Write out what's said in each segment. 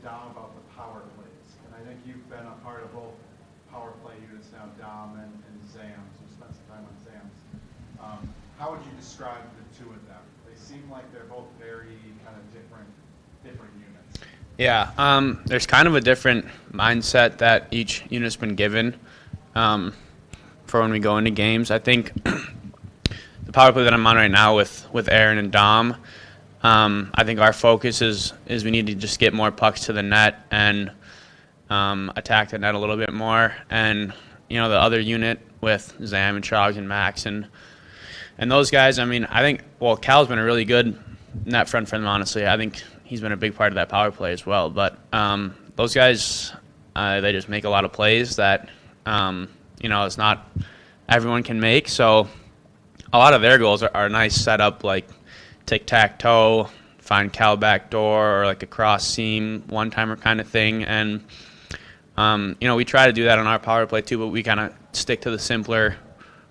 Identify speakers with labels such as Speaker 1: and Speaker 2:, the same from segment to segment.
Speaker 1: Dom about the power plays, and I think you've been a part of both power play units now, Dom and Zams. You spent some time on Zams. How would you describe the two of them? They seem like they're both very kind of different units.
Speaker 2: Yeah, there's kind of a different mindset that each unit's been given for when we go into games. I think the power play that I'm on right now with Aaron and Dom, I think our focus is we need to just get more pucks to the net and attack the net a little bit more. And the other unit with Zam and Trogs and Max and those guys, I mean, I think Cal's been a really good net front for them. Honestly, I think he's been a big part of that power play as well. But those guys, they just make a lot of plays that it's not everyone can make. So a lot of their goals are a nice setup, like tic-tac-toe, find Cal back door, or like a cross seam one-timer kind of thing. And we try to do that on our power play too, but we kind of stick to the simpler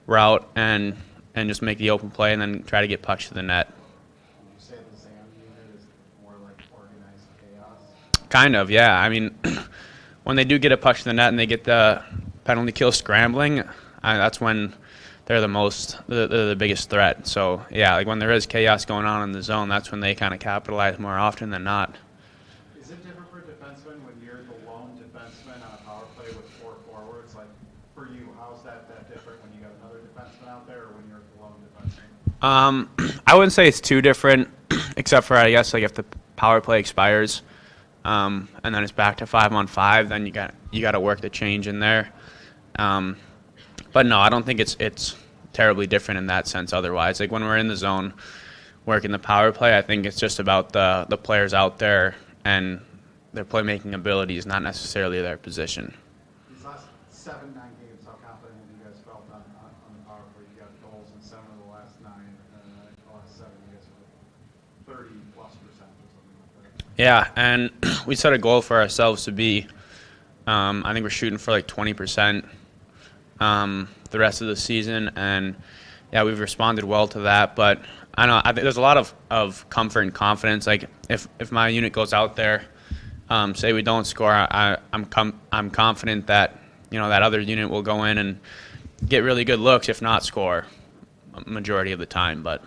Speaker 2: route and just make the open play and then try to get pucks to the net.
Speaker 1: Would you say the Zam unit is more like organized chaos?
Speaker 2: Kind of, yeah. I mean, when they do get a puck to the net and they get the penalty kill scrambling, that's when they're the biggest threat. So, yeah, like when there is chaos going on in the zone, that's when they kind of capitalize more often than not.
Speaker 1: Is it different for defensemen when you're the lone defenseman on a power play with four forwards? Like, for you, how's that different when you got another defenseman out there or when you're the lone defenseman?
Speaker 2: I wouldn't say it's too different, except for, I guess, like if the power play expires and then it's back to 5-on-5, then you got to work the change in there. But no, I don't think it's terribly different in that sense otherwise. Like when we're in the zone working the power play, I think it's just about the players out there and their playmaking abilities, not necessarily their position.
Speaker 1: These last 7-9 games, how confident have you guys felt on the power play? You got goals in 7 of the last 9, and the last 7 you guys are 30+% or something like that.
Speaker 2: Yeah, and we set a goal for ourselves to be, I think we're shooting for like 20% the rest of the season, and yeah, we've responded well to that. But I think there's a lot of comfort and confidence. Like if my unit goes out there, say we don't score, I'm confident that that other unit will go in and get really good looks, if not score, a majority of the time. But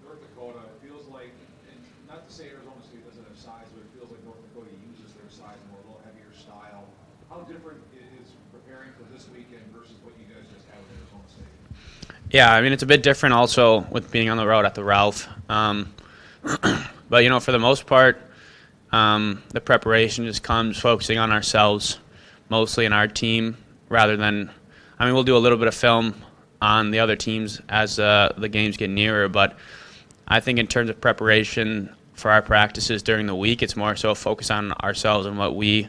Speaker 3: North Dakota, it feels like, and not to say Arizona State doesn't have size, but it feels like North Dakota uses their size more, a little heavier style. How different is preparing for this weekend versus what you guys just had with Arizona State?
Speaker 2: yeah, I mean it's a bit different also with being on the road at the Ralph. But for the most part, the preparation just comes focusing on ourselves, mostly in our team, rather than, we'll do a little bit of film on the other teams as the games get nearer, but I think in terms of preparation for our practices during the week, it's more so a focus on ourselves and what we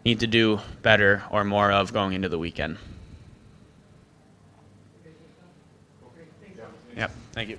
Speaker 2: need to do better or more of going into the weekend. Yep, thank you.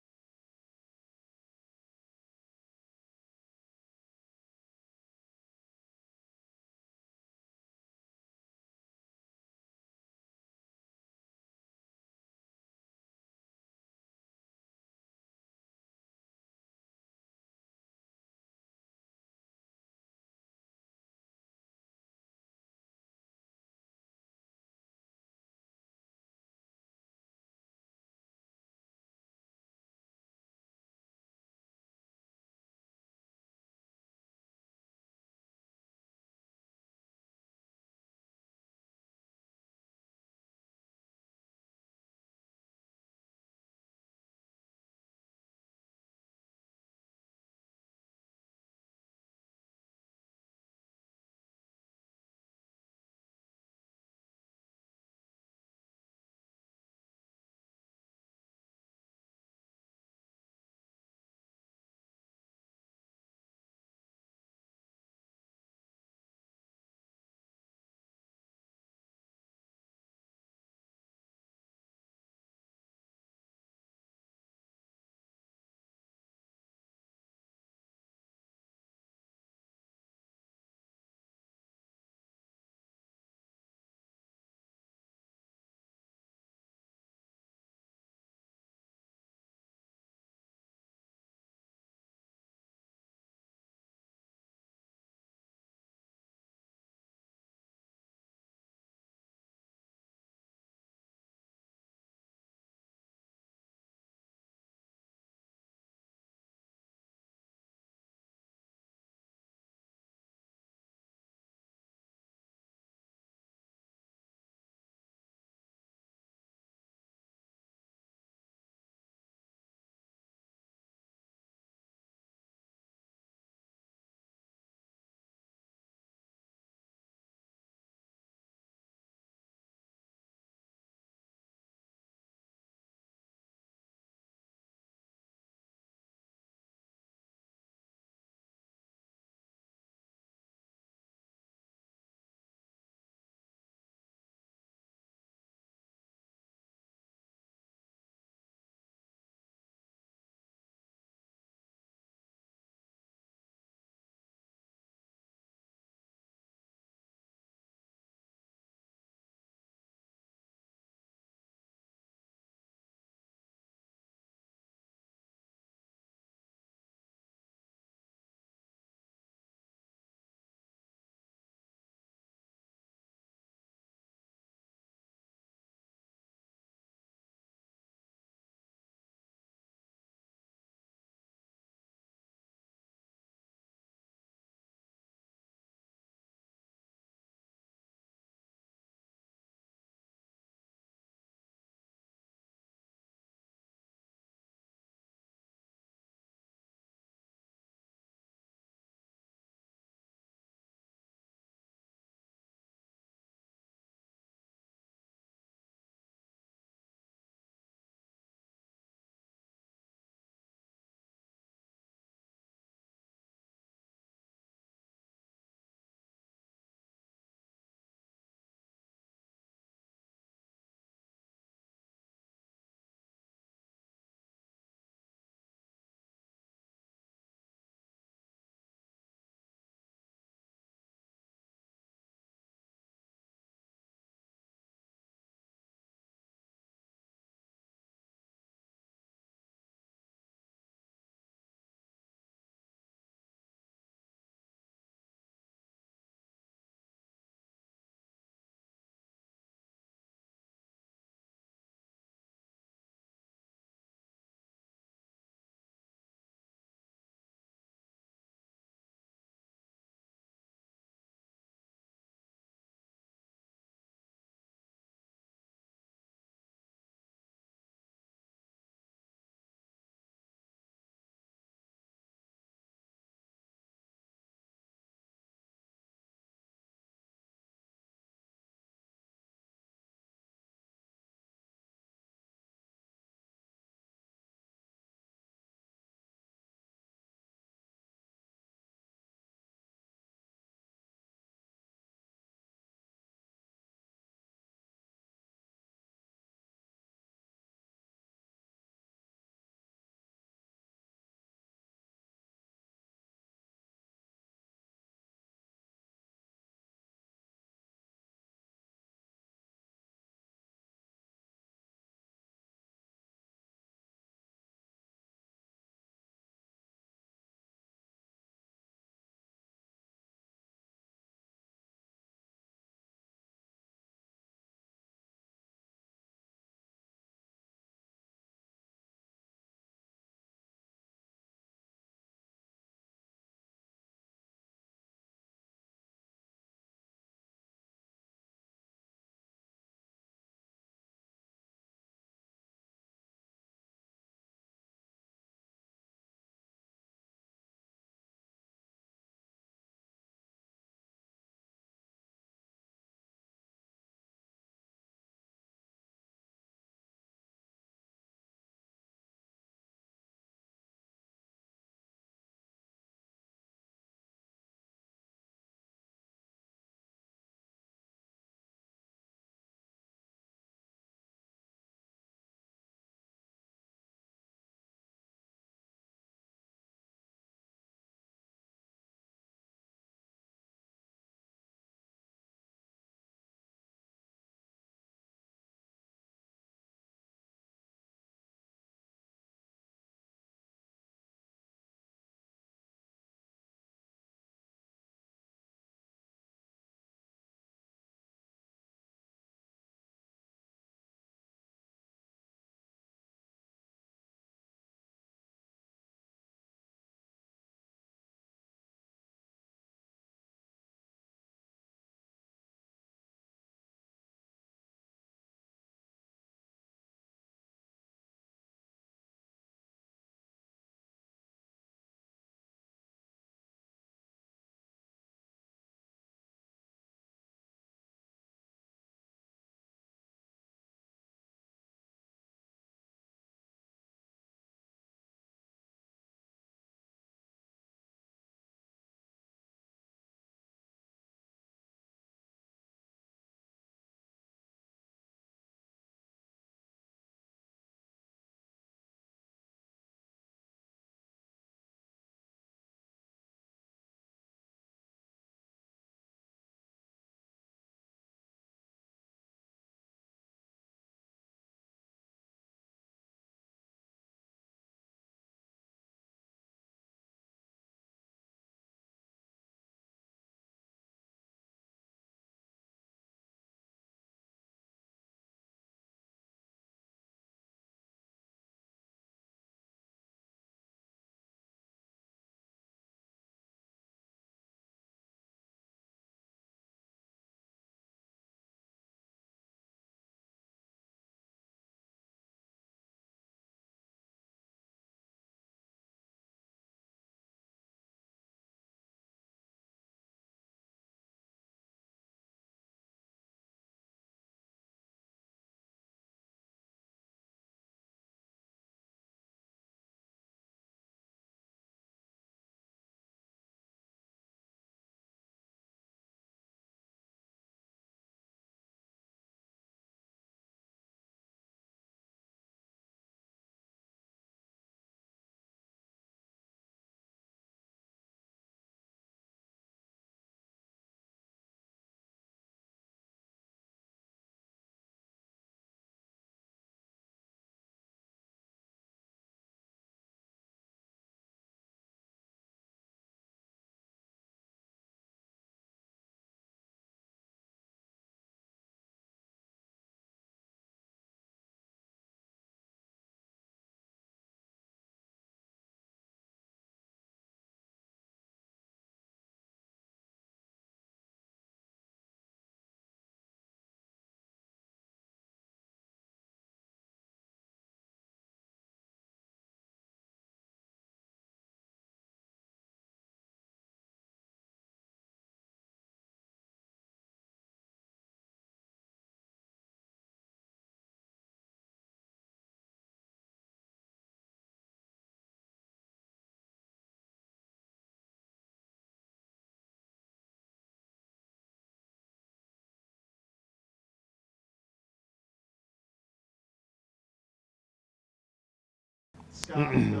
Speaker 1: Scott, the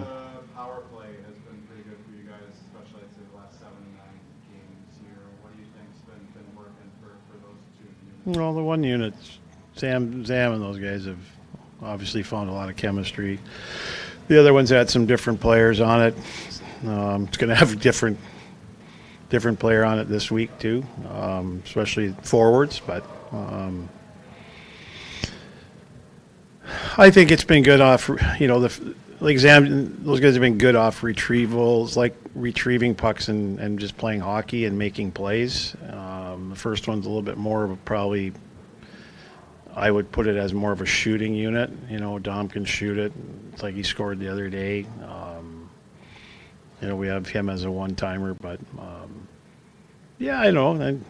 Speaker 1: power play has been pretty good for you guys, especially I'd say the last 7 to 9 games here. What do you think's been working for those two units?
Speaker 4: Well, the one unit, Sam and those guys have obviously found a lot of chemistry. The other one's had some different players on it. It's going to have a different player on it this week too, especially forwards. But I think it's been good off. Like Sam, those guys have been good off retrievals, like retrieving pucks and just playing hockey and making plays. The first one's a little bit more of a probably. I would put it as more of a shooting unit. Dom can shoot it. It's like he scored the other day. We have him as a one-timer, but yeah, I know.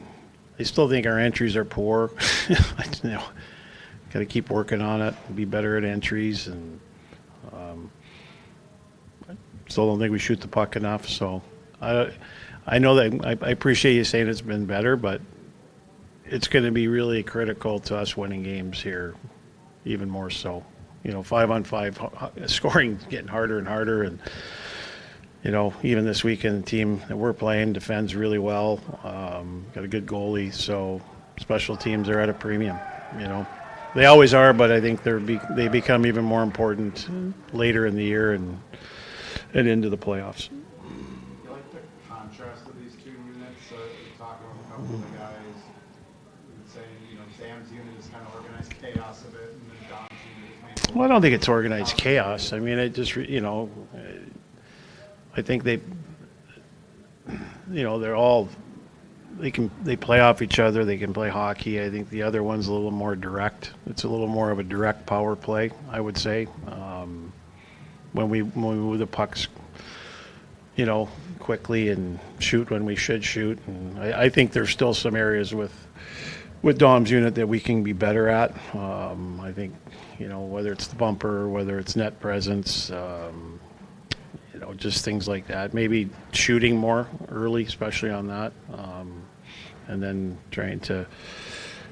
Speaker 4: I still think our entries are poor. Got to keep working on it. Be better at entries, and I still don't think we shoot the puck enough. So I know that I appreciate you saying it's been better, but it's going to be really critical to us winning games here, even more so. 5-on-5 scoring getting harder and harder, and even this weekend the team that we're playing defends really well. Got a good goalie, so special teams are at a premium. They always are, but I think they become even more important later in the year and into the playoffs.
Speaker 1: You like the contrast of these two units? Talking with a couple of the guys. Sam's unit is kind of organized chaos a bit, and then Dom's unit is
Speaker 4: Well, I don't think it's organized chaos. I mean, it just, I think they're all, they play off each other. They can play hockey. I think the other one's a little more direct. It's a little more of a direct power play, I would say. When we move the pucks, quickly and shoot when we should shoot. And I think there's still some areas with Dom's unit that we can be better at. I think, whether it's the bumper, whether it's net presence, just things like that. Maybe shooting more early, especially on that, and then trying to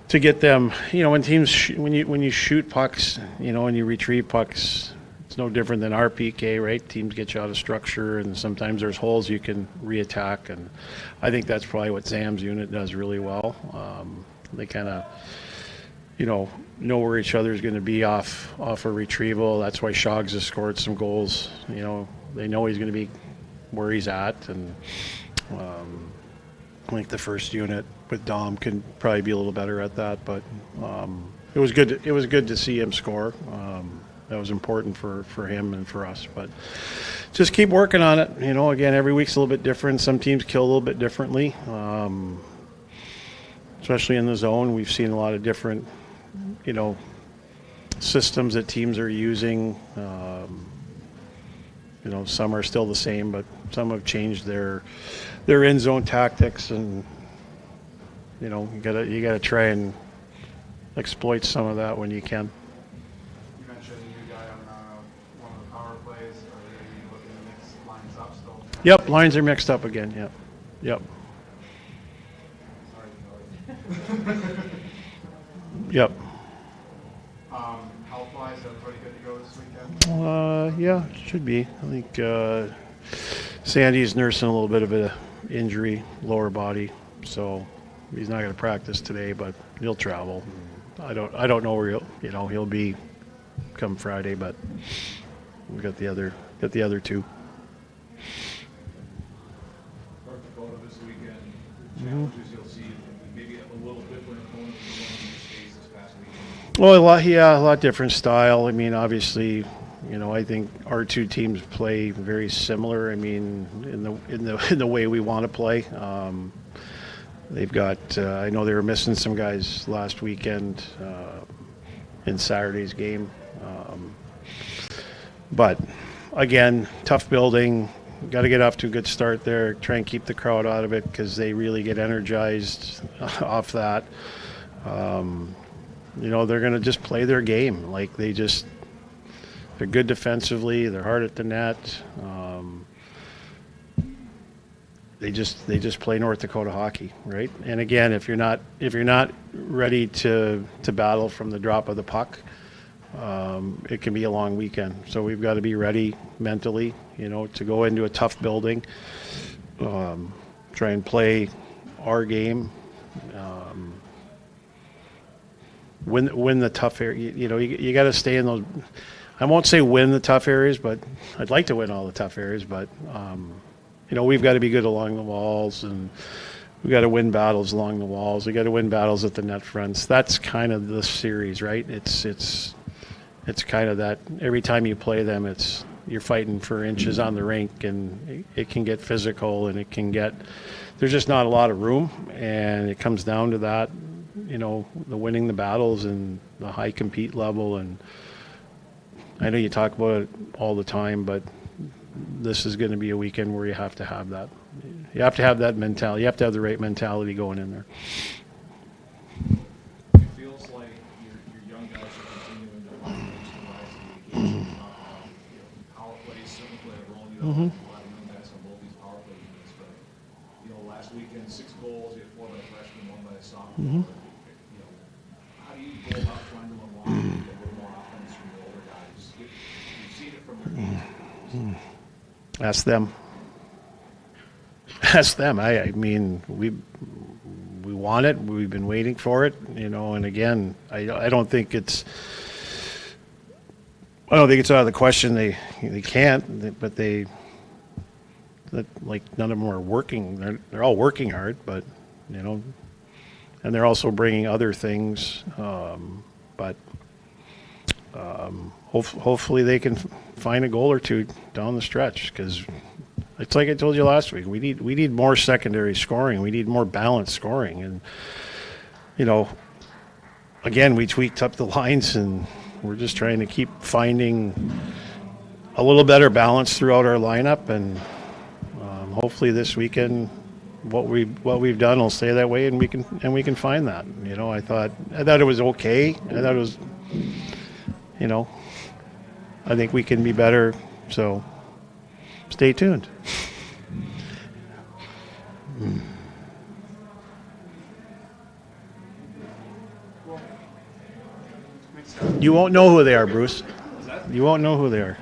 Speaker 4: get them. When teams when you shoot pucks, and you retrieve pucks, it's no different than our PK, right? Teams get you out of structure, and sometimes there's holes you can reattack, and I think that's probably what Sam's unit does really well. They kind of, know where each other is going to be off a retrieval. That's why Shoggs has scored some goals. They know he's going to be where he's at, and I think the first unit with Dom can probably be a little better at that. But it was good. It was good to see him score. That was important for him and for us. But just keep working on it. Again, every week's a little bit different. Some teams kill a little bit differently. Especially in the zone, we've seen a lot of different, systems that teams are using. Some are still the same, but some have changed their end zone tactics, and you gotta try and exploit some of that when you can.
Speaker 1: You mentioned a new guy on one of the power plays. Are they looking to mix lines up still?
Speaker 4: Yep, lines are mixed up again. Yep. Yep.
Speaker 1: Health-wise, everybody good to go this weekend?
Speaker 4: Yeah, should be. I think Sandy's nursing a little bit of an injury, lower body, so he's not going to practice today, but he'll travel. I don't know where he'll be come Friday, but we got the other two.
Speaker 3: North Dakota this weekend, challenges you'll see, maybe a little different opponent than the one you just faced this past weekend.
Speaker 4: Well, a lot different style. I mean, obviously, I think our two teams play very similar. I mean, in the way we want to play. They've got. I know they were missing some guys last weekend in Saturday's game, but again, tough building. Got to get off to a good start there. Try and keep the crowd out of it because they really get energized off that. They're going to just play their game. Like they're good defensively. They're hard at the net. They just play North Dakota hockey, right? And again, if you're not ready to battle from the drop of the puck, it can be a long weekend. So we've got to be ready mentally, to go into a tough building, try and play our game, win the tough area. You got to stay in those. I won't say win the tough areas, but I'd like to win all the tough areas. But we've got to be good along the walls, and we got to win battles along the walls. We got to win battles at the net fronts. That's kind of the series, right? It's kind of that. Every time you play them, you're fighting for inches on the rink, and it can get physical, and it can get. There's just not a lot of room, and it comes down to that. The winning the battles and the high compete level. And I know you talk about it all the time, but this is going to be a weekend where you have to have that. You have to have that mentality. You have to have the right mentality going in there.
Speaker 3: It feels like your young guys are continuing to rise to the occasion. Power plays certainly play a role. A lot of young guys on both these power play units. But last weekend 6 goals. You had 4 by the freshman, 1 by the sophomore. How do you go about trying to unlock a little more offense from the older guys? You've seen it from your games.
Speaker 4: Ask them. Ask them. I mean, we want it. We've been waiting for it. And again, I don't think it's out of the question. They can't, but like none of them are working. They're all working hard, but and they're also bringing other things. But hopefully they can find a goal or two down the stretch, because it's like I told you last week. We need more secondary scoring. We need more balanced scoring, and again, we tweaked up the lines, and we're just trying to keep finding a little better balance throughout our lineup, and hopefully this weekend what we've done will stay that way, and we can find that. I thought it was okay. I thought it was, I think we can be better. So stay tuned. You won't know who they are, Bruce. You won't know who they are.